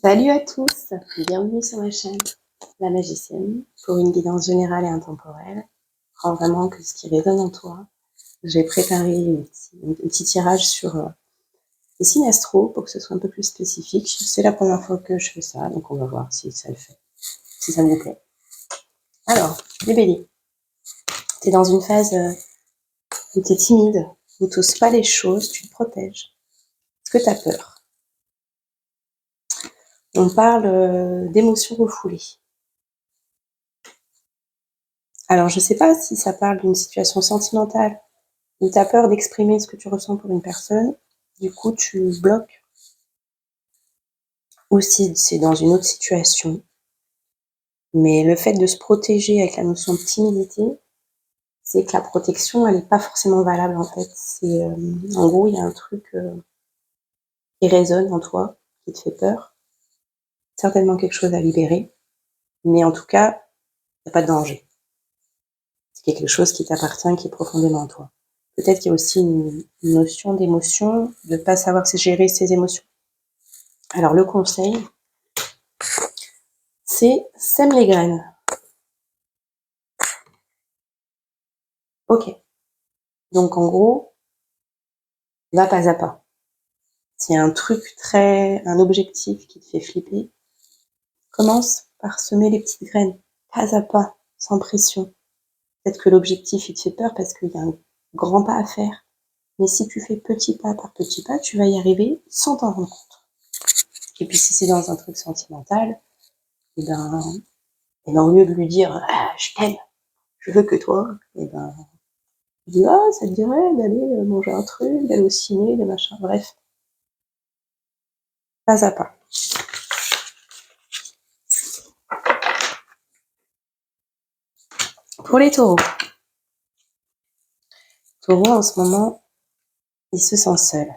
Salut à tous, bienvenue sur ma chaîne La Magicienne pour une guidance générale et intemporelle. Prends vraiment que ce qui résonne en toi. J'ai préparé un petit tirage sur les signes astro pour que ce soit un peu plus spécifique. C'est la première fois que je fais ça, donc on va voir si ça le fait, si ça vous plaît. Alors, les béliers, tu es dans une phase où tu es timide, où tu n'oses pas les choses, tu te protèges. Est-ce que tu as peur? On parle d'émotions refoulées. Alors, je ne sais pas si ça parle d'une situation sentimentale où tu as peur d'exprimer ce que tu ressens pour une personne, du coup tu bloques, ou si c'est dans une autre situation. Mais le fait de se protéger avec la notion de timidité, c'est que la protection, elle n'est pas forcément valable en fait. C'est, en gros, il y a un truc qui résonne en toi, qui te fait peur, certainement quelque chose à libérer, mais en tout cas, il n'y a pas de danger. C'est quelque chose qui t'appartient, qui est profondément en toi. Peut-être qu'il y a aussi une notion d'émotion, de ne pas savoir gérer ses émotions. Alors le conseil, c'est sème les graines. Ok. Donc en gros, va pas à pas. S'il y a un objectif qui te fait flipper, commence par semer les petites graines, pas à pas, sans pression. Peut-être que l'objectif il te fait peur parce qu'il y a un grand pas à faire. Mais si tu fais petit pas par petit pas, tu vas y arriver sans t'en rendre compte. Et puis si c'est dans un truc sentimental, et au lieu de lui dire je t'aime, je veux que toi, tu dis ça te dirait d'aller manger un truc, d'aller au ciné, des machins, bref, pas à pas. Pour les taureaux. Taureau, en ce moment, il se sent seul.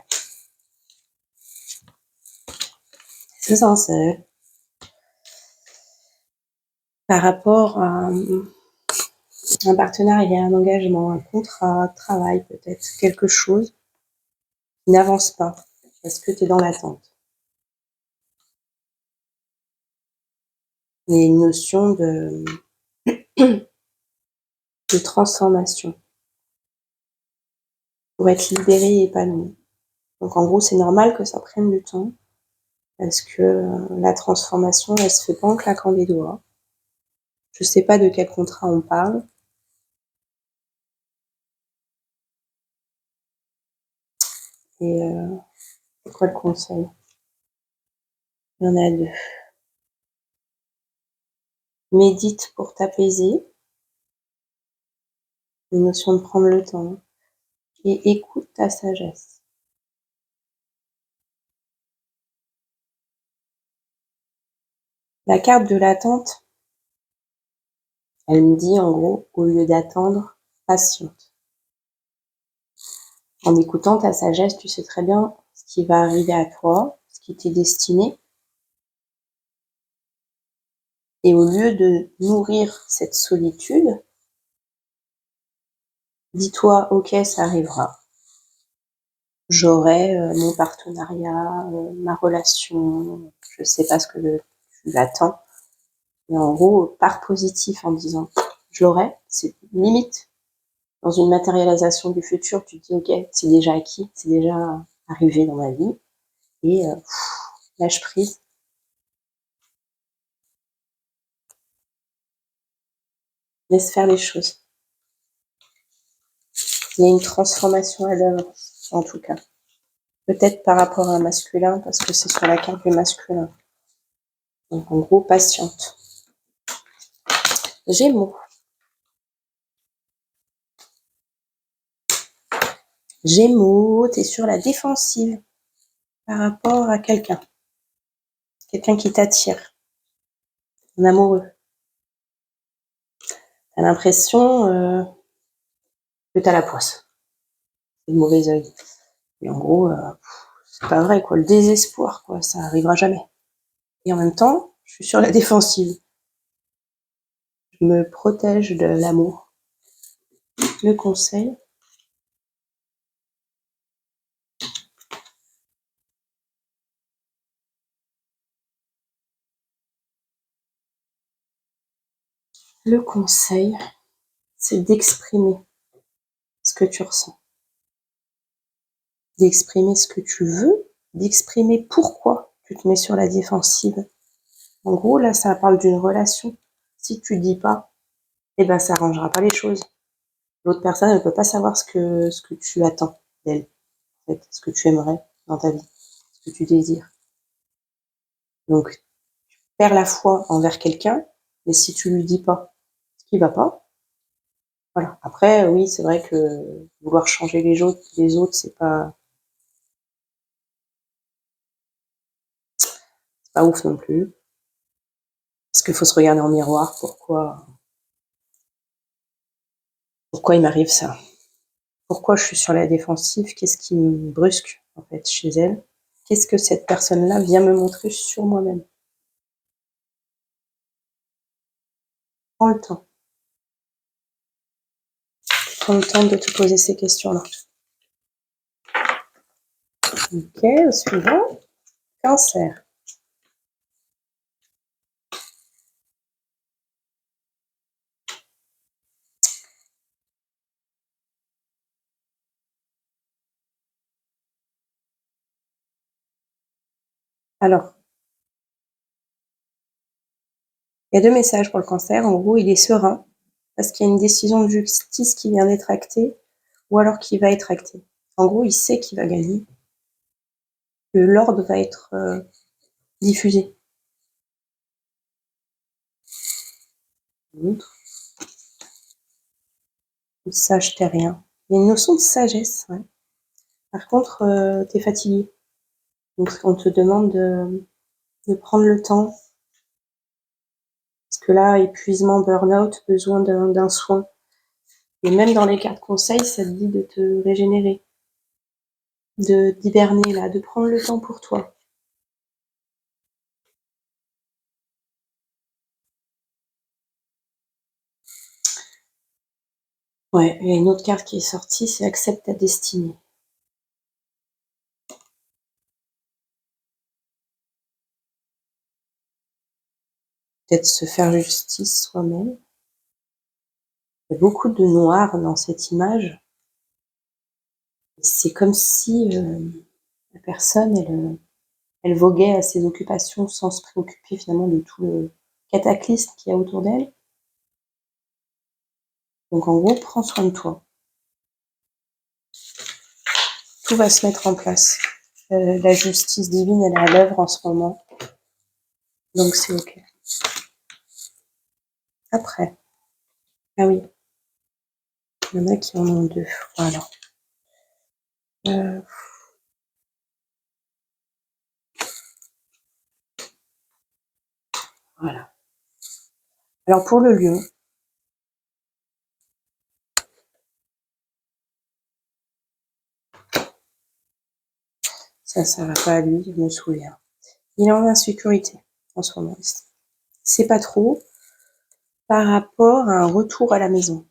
Il se sent seul par rapport à un partenariat, un engagement, un contrat, un travail peut-être, quelque chose qui n'avance pas parce que tu es dans l'attente. Il y a une notion de transformation pour être libéré et épanoui. Donc en gros, c'est normal que ça prenne du temps parce que la transformation, elle se fait pas en claquant des doigts. Je sais pas de quel contrat on parle. Et c'est quoi le conseil? Il y en a deux. Médite pour t'apaiser, une notion de prendre le temps, et écoute ta sagesse. La carte de l'attente, elle me dit en gros, au lieu d'attendre, patiente. En écoutant ta sagesse, tu sais très bien ce qui va arriver à toi, ce qui t'est destiné. Et au lieu de nourrir cette solitude, dis-toi, ok, ça arrivera. J'aurai mon partenariat, ma relation, je sais pas ce que tu attends. Mais en gros, pars positif en disant, je l'aurai, c'est limite. Dans une matérialisation du futur, tu te dis, ok, c'est déjà acquis, c'est déjà arrivé dans ma vie. Et lâche prise. Laisse faire les choses. Il y a une transformation à l'œuvre, en tout cas. Peut-être par rapport à un masculin, parce que c'est sur la carte du masculin. Donc en gros, patiente. Gémeaux. Gémeaux, t'es sur la défensive par rapport à quelqu'un. Quelqu'un qui t'attire. Un amoureux. T'as l'impression que t'as la poisse. C'est le mauvais œil. Et en gros, c'est pas vrai, quoi. Le désespoir, quoi. Ça arrivera jamais. Et en même temps, je suis sur la défensive. Je me protège de l'amour. Le conseil. Le conseil, c'est d'exprimer ce que tu ressens, d'exprimer ce que tu veux, d'exprimer pourquoi tu te mets sur la défensive. En gros, là, ça parle d'une relation. Si tu dis pas, eh ben, ça arrangera pas les choses. L'autre personne, elle peut pas savoir ce que tu attends d'elle, en fait, ce que tu aimerais dans ta vie, ce que tu désires. Donc, tu perds la foi envers quelqu'un, mais si tu lui dis pas ce qui va pas, voilà. Après, oui, c'est vrai que vouloir changer les autres, c'est pas ouf non plus. Parce qu'il faut se regarder en miroir, pourquoi il m'arrive ça? Pourquoi je suis sur la défensive? Qu'est-ce qui me brusque, en fait, chez elle? Qu'est-ce que cette personne-là vient me montrer sur moi-même? Prends le temps. Prends le temps de te poser ces questions-là. Ok, au suivant. Cancer. Alors, il y a 2 messages pour le cancer. En gros, il est serein parce qu'il y a une décision de justice qui vient d'être actée ou alors qui va être actée. En gros, il sait qu'il va gagner, que l'ordre va être diffusé. L'autre, le sage terrien. Il y a une notion de sagesse, ouais. Par contre, tu es fatigué. Donc, on te demande de prendre le temps. Parce que là, épuisement, burn-out, besoin d'un soin. Et même dans les cartes conseils, ça te dit de te régénérer, d'hiberner là, de prendre le temps pour toi. Ouais, il y a une autre carte qui est sortie, c'est accepte ta destinée. Peut-être se faire justice soi-même. Il y a beaucoup de noir dans cette image. C'est comme si la personne, elle voguait à ses occupations sans se préoccuper finalement de tout le cataclysme qu'il y a autour d'elle. Donc en gros, prends soin de toi. Tout va se mettre en place. La justice divine, elle est à l'œuvre en ce moment. Donc c'est ok. Après. Ah oui. Il y en a qui en ont 2. Voilà. Euh, voilà. Alors pour le lion, ça va pas à lui, je me souviens. Il est en insécurité en ce moment. C'est pas trop par rapport à un retour à la maison.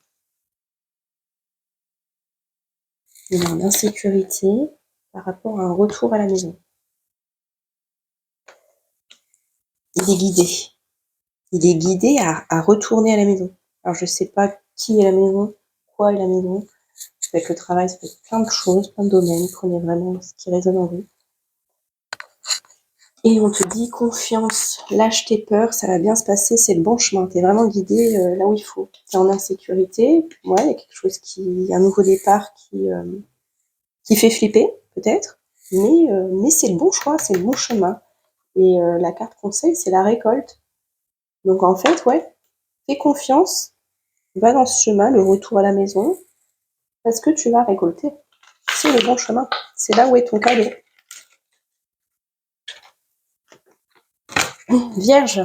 Il est en insécurité par rapport à un retour à la maison. Il est guidé. Il est guidé à retourner à la maison. Alors je sais pas qui est la maison, quoi est la maison. Avec le travail, ça peut être plein de choses, plein de domaines. Prenez vraiment ce qui résonne en vous. Et on te dit confiance, lâche tes peurs, ça va bien se passer, c'est le bon chemin. T'es vraiment guidé là où il faut. T'es en insécurité, ouais, il y a quelque chose un nouveau départ qui fait flipper, peut-être, mais c'est le bon choix, c'est le bon chemin. Et la carte conseil, c'est la récolte. Donc en fait, ouais, fais confiance, va dans ce chemin, le retour à la maison, parce que tu vas récolter. C'est le bon chemin. C'est là où est ton cadeau. Vierge.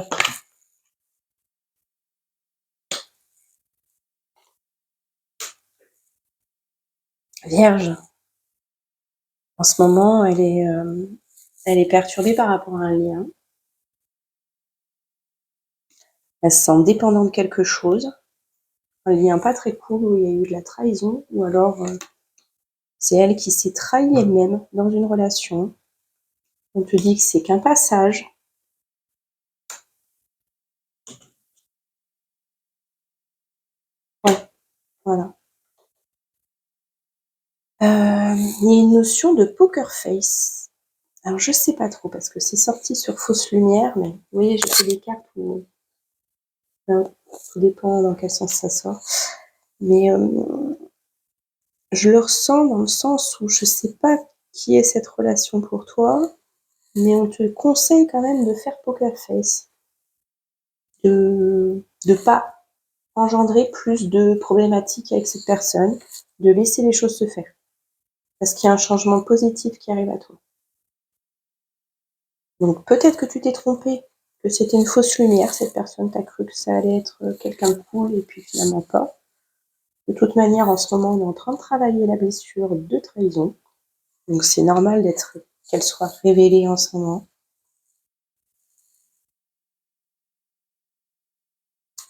Vierge. En ce moment, elle est perturbée par rapport à un lien. Elle se sent dépendante de quelque chose. Un lien pas très cool où il y a eu de la trahison, ou alors c'est elle qui s'est trahie elle-même dans une relation. On te dit que c'est qu'un passage. Voilà. Il y a une notion de poker face. Alors je sais pas trop parce que c'est sorti sur fausse lumière, mais vous voyez, j'ai fait des cartes où tout dépend dans quel sens ça sort. Mais je le ressens dans le sens où je sais pas qui est cette relation pour toi, mais on te conseille quand même de faire poker face, de pas engendrer plus de problématiques avec cette personne, de laisser les choses se faire, parce qu'il y a un changement positif qui arrive à toi. Donc peut-être que tu t'es trompé, que c'était une fausse lumière, cette personne, t'as cru que ça allait être quelqu'un de cool et puis finalement pas. De toute manière, en ce moment, on est en train de travailler la blessure de trahison, donc c'est normal qu'elle soit révélée en ce moment.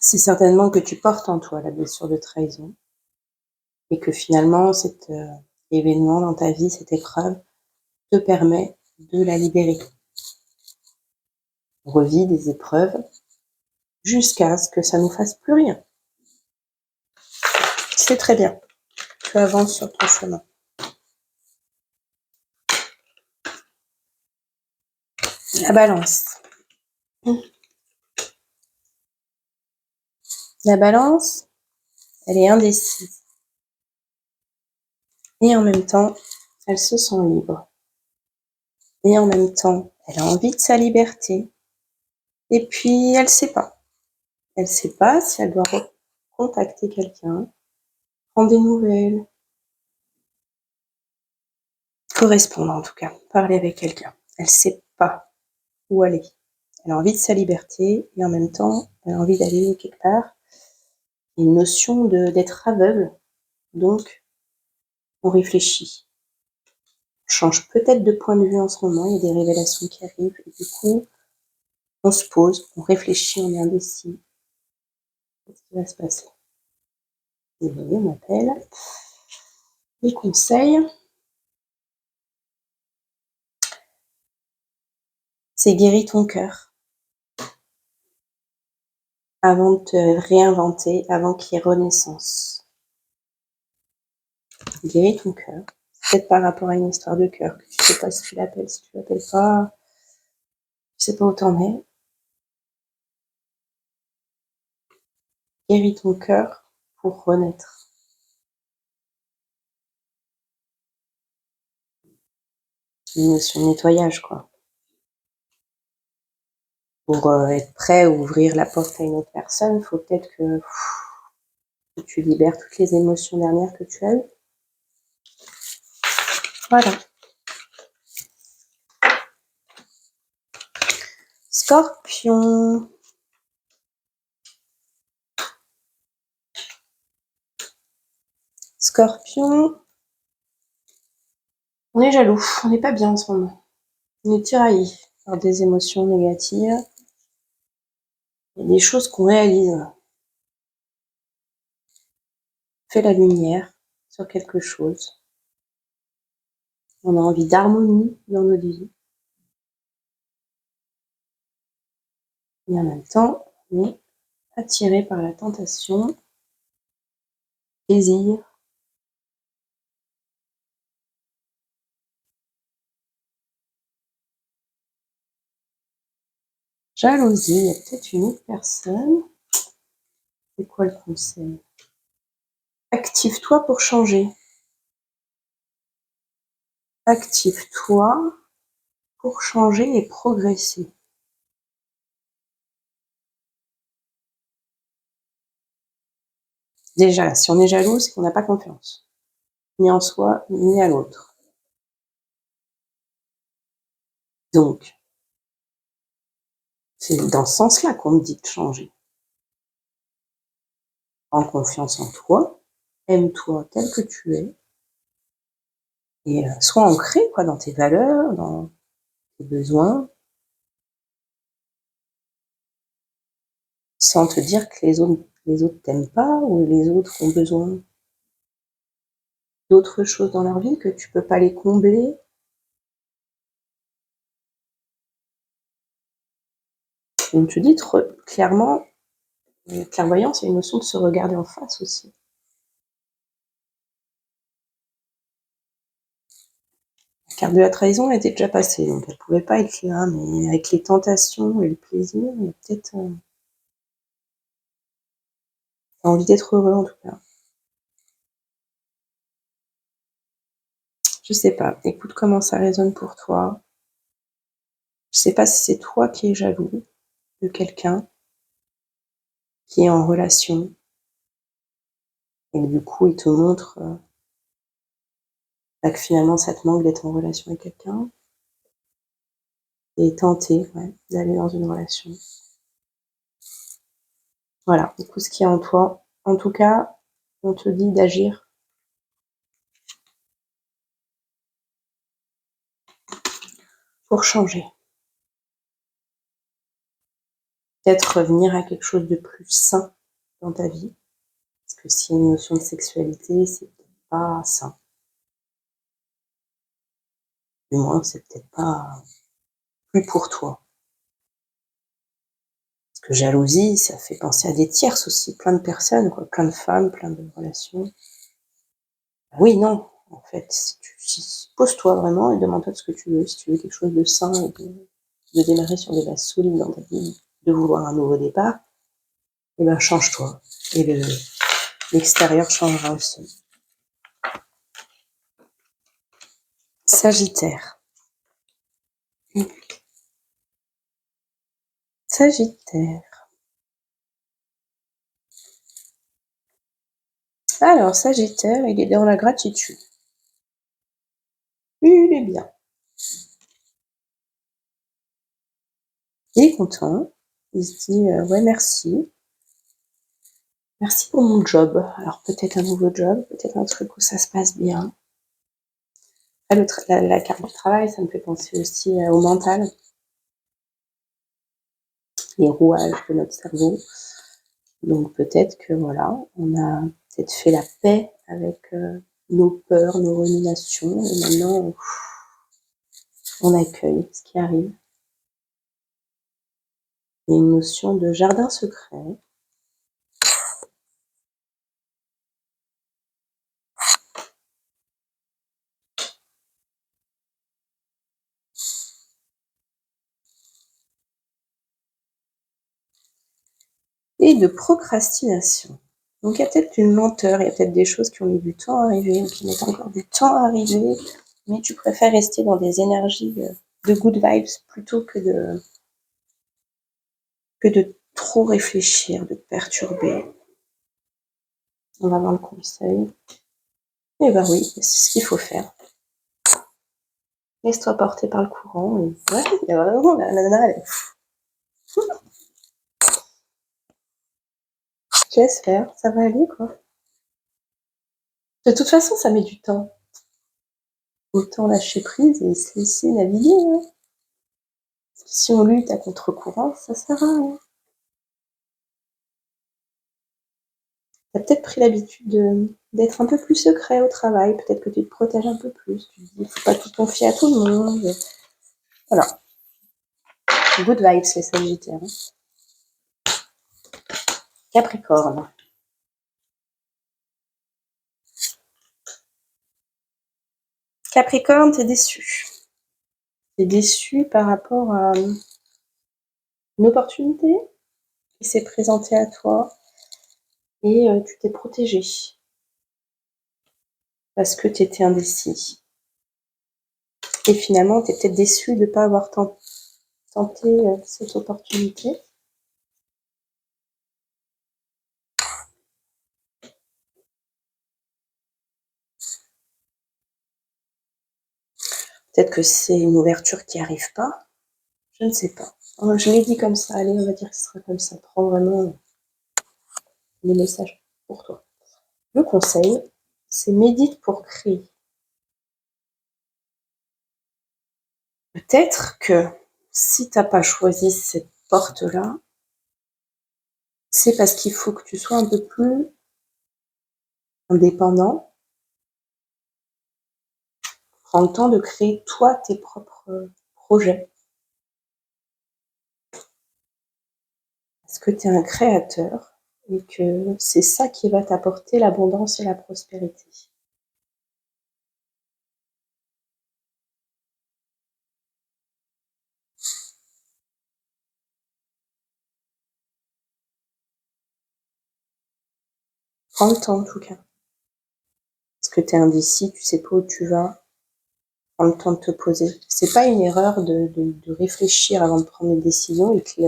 C'est certainement que tu portes en toi la blessure de trahison et que finalement cet événement dans ta vie, cette épreuve, te permet de la libérer. On revit des épreuves jusqu'à ce que ça nous fasse plus rien. C'est très bien. Tu avances sur ton chemin. La balance. La balance, elle est indécise. Et en même temps, elle se sent libre. Et en même temps, elle a envie de sa liberté. Et puis, elle sait pas. Elle sait pas si elle doit contacter quelqu'un, prendre des nouvelles, correspondre en tout cas, parler avec quelqu'un. Elle sait pas où aller. Elle a envie de sa liberté et en même temps, elle a envie d'aller quelque part. Il y a une notion d'être aveugle, donc on réfléchit. On change peut-être de point de vue en ce moment, il y a des révélations qui arrivent et du coup, on se pose, on réfléchit, on est indécis. Qu'est-ce qui va se passer? Et vous voyez, on m'appelle. Les conseils, c'est guéris ton cœur avant de te réinventer, avant qu'il y ait renaissance. Guéris ton cœur. Peut-être par rapport à une histoire de cœur, que tu sais pas si tu l'appelles, si tu l'appelles pas, je sais pas où t'en es. Guéris ton cœur pour renaître. Une notion de nettoyage, quoi. Pour être prêt à ouvrir la porte à une autre personne, il faut peut-être que tu libères toutes les émotions dernières que tu as eues. Voilà. Scorpion. Scorpion. On est jaloux, on n'est pas bien en ce moment. On est tiraillé par des émotions négatives. Il y a des choses qu'on réalise. Fait la lumière sur quelque chose. On a envie d'harmonie dans notre vie. Et en même temps, on est attiré par la tentation, désir. Jalousie, il y a peut-être une autre personne. C'est quoi le conseil? Active-toi pour changer. Active-toi pour changer et progresser. Déjà, si on est jaloux, c'est qu'on n'a pas confiance. Ni en soi, ni à l'autre. Donc, c'est dans ce sens-là qu'on te dit de changer. Prends confiance en toi, aime-toi tel que tu es, et sois ancré quoi, dans tes valeurs, dans tes besoins, sans te dire que les autres t'aiment pas ou les autres ont besoin d'autres choses dans leur vie, que tu peux pas les combler. Donc tu dis clairement, clairvoyance, c'est une notion de se regarder en face aussi. carte de la trahison était déjà passée, donc elle pouvait pas être là, mais avec les tentations et le plaisir, il y a peut-être... t'as envie d'être heureux, en tout cas. Je sais pas, écoute comment ça résonne pour toi. Je sais pas si c'est toi qui es jaloux de quelqu'un qui est en relation, et du coup, il te montre que finalement, ça te manque d'être en relation avec quelqu'un, et tenter d'aller dans une relation. Voilà, écoute ce qu'il y a en toi. En tout cas, on te dit d'agir pour changer. Peut-être revenir à quelque chose de plus sain dans ta vie. Parce que si une notion de sexualité, c'est peut-être pas sain. Du moins, c'est peut-être pas plus pour toi. Parce que jalousie, ça fait penser à des tierces aussi, plein de personnes, quoi, plein de femmes, plein de relations. Oui, non, en fait, pose-toi vraiment et demande-toi ce que tu veux. Si tu veux quelque chose de sain et de démarrer sur des bases solides dans ta vie, de vouloir un nouveau départ, eh ben change-toi. Et l'extérieur changera aussi. Sagittaire. Sagittaire. Alors, Sagittaire, il est dans la gratitude. Il est bien. Il est content. Il se dit, ouais, merci. Merci pour mon job. Alors, peut-être un nouveau job, peut-être un truc où ça se passe bien. La carte du travail, ça me fait penser aussi au mental. Les rouages de notre cerveau. Donc, peut-être que, voilà, on a peut-être fait la paix avec nos peurs, nos ruminations, et maintenant, on accueille ce qui arrive. Il y a une notion de jardin secret. Et de procrastination. Donc il y a peut-être une lenteur, il y a peut-être des choses qui ont mis du temps à arriver, ou qui mettent encore du temps à arriver, mais tu préfères rester dans des énergies de good vibes plutôt que de trop réfléchir, de te perturber. On va voir le conseil. Et ben oui, c'est ce qu'il faut faire. Laisse-toi porter par le courant. Et ouais, il y a vraiment la nana, elle est... Je laisse faire, ça va aller quoi. De toute façon, ça met du temps. Autant lâcher prise et se laisser naviguer. Hein. Si on lutte à contre-courant, ça sert à rien. T'as peut-être pris l'habitude d'être un peu plus secret au travail, peut-être que tu te protèges un peu plus. Tu te dis, faut pas tout confier à tout le monde. Voilà. Good vibes, les Sagittaires. Capricorne. Capricorne, t'es déçu. T'es déçu par rapport à une opportunité qui s'est présentée à toi et tu t'es protégé parce que tu étais indécis. Et finalement, tu es peut-être déçu de ne pas avoir tenté cette opportunité. Peut-être que c'est une ouverture qui n'arrive pas. Je ne sais pas. Je l'ai dit comme ça. Allez, on va dire que ce sera comme ça. Prends vraiment les messages pour toi. Le conseil, c'est médite pour créer. Peut-être que si tu n'as pas choisi cette porte-là, c'est parce qu'il faut que tu sois un peu plus indépendant. Prends le temps de créer toi tes propres projets. Parce que tu es un créateur et que c'est ça qui va t'apporter l'abondance et la prospérité. Prends le temps en tout cas. Parce que tu es indécis, tu sais pas où tu vas. Prends le temps de te poser. C'est pas une erreur de réfléchir avant de prendre une décision et que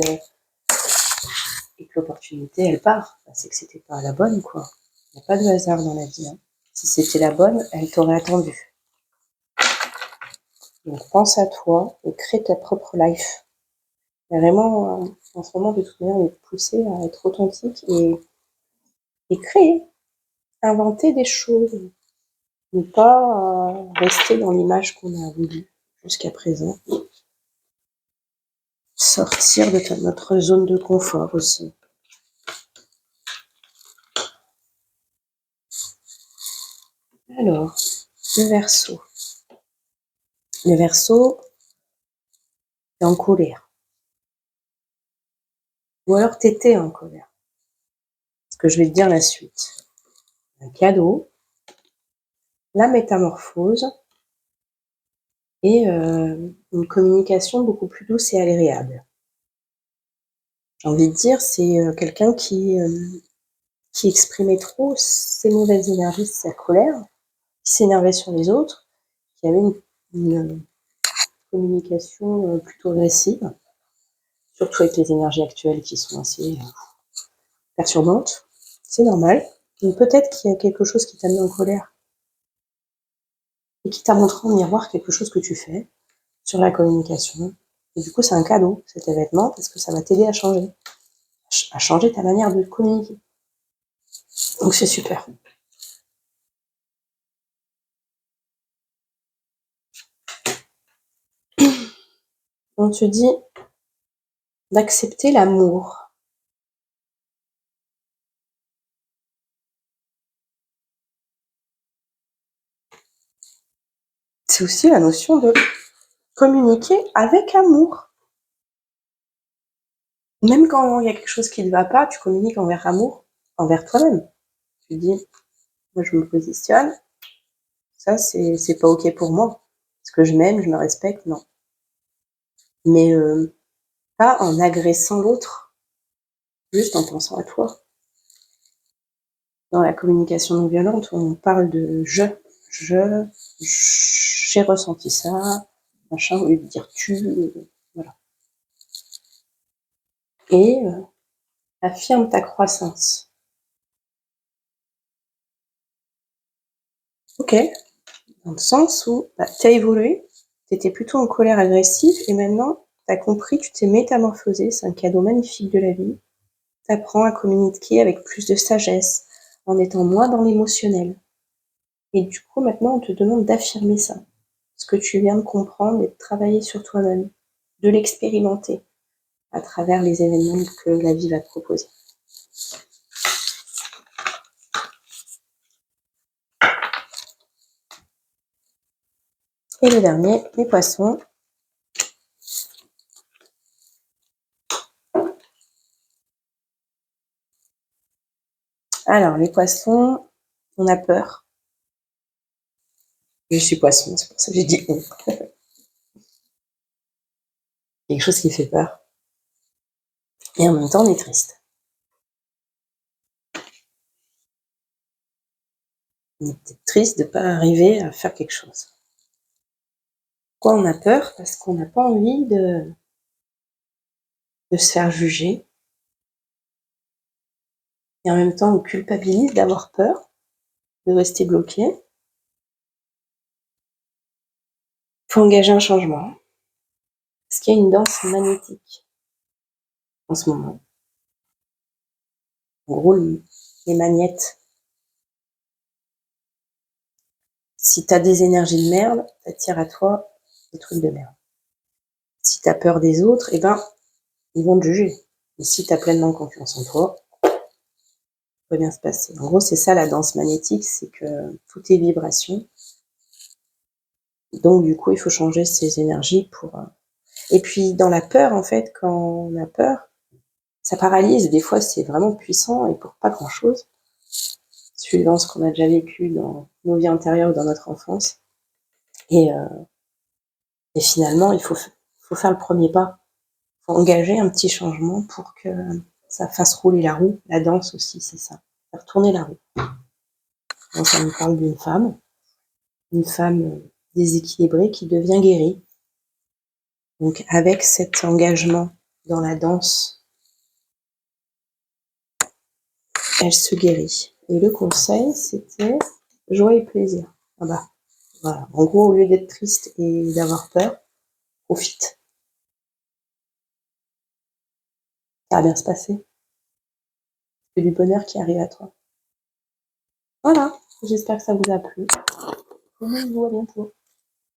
l'opportunité, elle part. C'est que c'était pas la bonne, quoi. Il n'y a pas de hasard dans la vie. Hein. Si c'était la bonne, elle t'aurait attendu. Donc pense à toi et crée ta propre life. Et vraiment, en ce moment, de toute manière, on est poussé à être authentique et créer, inventer des choses. Ne pas rester dans l'image qu'on a voulu jusqu'à présent. Sortir de notre zone de confort aussi. Alors, le Verseau. Le Verseau est en colère. Ou alors t'étais en colère. Parce que je vais te dire la suite. Un cadeau, la métamorphose et une communication beaucoup plus douce et agréable. J'ai envie de dire, c'est quelqu'un qui exprimait trop ses mauvaises énergies, sa colère, qui s'énervait sur les autres, qui avait une communication plutôt agressive, surtout avec les énergies actuelles qui sont assez perturbantes. C'est normal. Donc peut-être qu'il y a quelque chose qui t'a mis en colère et qui t'a montré en miroir quelque chose que tu fais sur la communication. Et du coup, c'est un cadeau, cet événement, parce que ça va t'aider à changer ta manière de communiquer. Donc c'est super. On te dit d'accepter l'amour. C'est aussi la notion de communiquer avec amour. Même quand il y a quelque chose qui ne va pas, tu communiques envers amour, envers toi-même. Tu dis, moi je me positionne, ça c'est pas ok pour moi. Parce que je m'aime, je me respecte, non. Mais pas en agressant l'autre, juste en pensant à toi. Dans la communication non violente, on parle de j'ai ressenti ça, machin, au lieu de dire tu, voilà. Et affirme ta croissance. Ok, dans le sens où tu as évolué, tu étais plutôt en colère agressive et maintenant tu as compris, tu t'es métamorphosé, c'est un cadeau magnifique de la vie. Tu apprends à communiquer avec plus de sagesse, en étant moins dans l'émotionnel. Et du coup, maintenant, on te demande d'affirmer ça, ce que tu viens de comprendre et de travailler sur toi-même, de l'expérimenter à travers les événements que la vie va te proposer. Et le dernier, les poissons. Alors, les poissons, on a peur. Je suis poisson, c'est pour ça que j'ai dit on. Quelque chose qui fait peur. Et en même temps, on est triste. On est peut-être triste de ne pas arriver à faire quelque chose. Pourquoi on a peur? Parce qu'on n'a pas envie de se faire juger. Et en même temps, on culpabilise d'avoir peur, de rester bloqué. Il faut engager un changement. Parce qu'il y a une danse magnétique en ce moment. En gros, les magnettes. Si tu as des énergies de merde, t'attires à toi des trucs de merde. Si tu as peur des autres, eh ben, ils vont te juger. Mais si tu as pleinement confiance en toi, ça va bien se passer. En gros, c'est ça la danse magnétique, c'est que tout est vibration. Donc, du coup, il faut changer ses énergies pour... Et puis, dans la peur, en fait, quand on a peur, ça paralyse. Des fois, c'est vraiment puissant et pour pas grand-chose, suivant ce qu'on a déjà vécu dans nos vies antérieures ou dans notre enfance. Et finalement, il faut faire le premier pas. Il faut engager un petit changement pour que ça fasse rouler la roue. La danse aussi, c'est ça. faire tourner la roue. Donc, ça me parle d'une femme déséquilibrée qui devient guérie. Donc avec cet engagement dans la danse, elle se guérit. Et le conseil, c'était joie et plaisir. Ah bah, voilà. En gros, au lieu d'être triste et d'avoir peur, profite. Ça va bien se passer. C'est du bonheur qui arrive à toi. Voilà, j'espère que ça vous a plu. Et on se voit bientôt.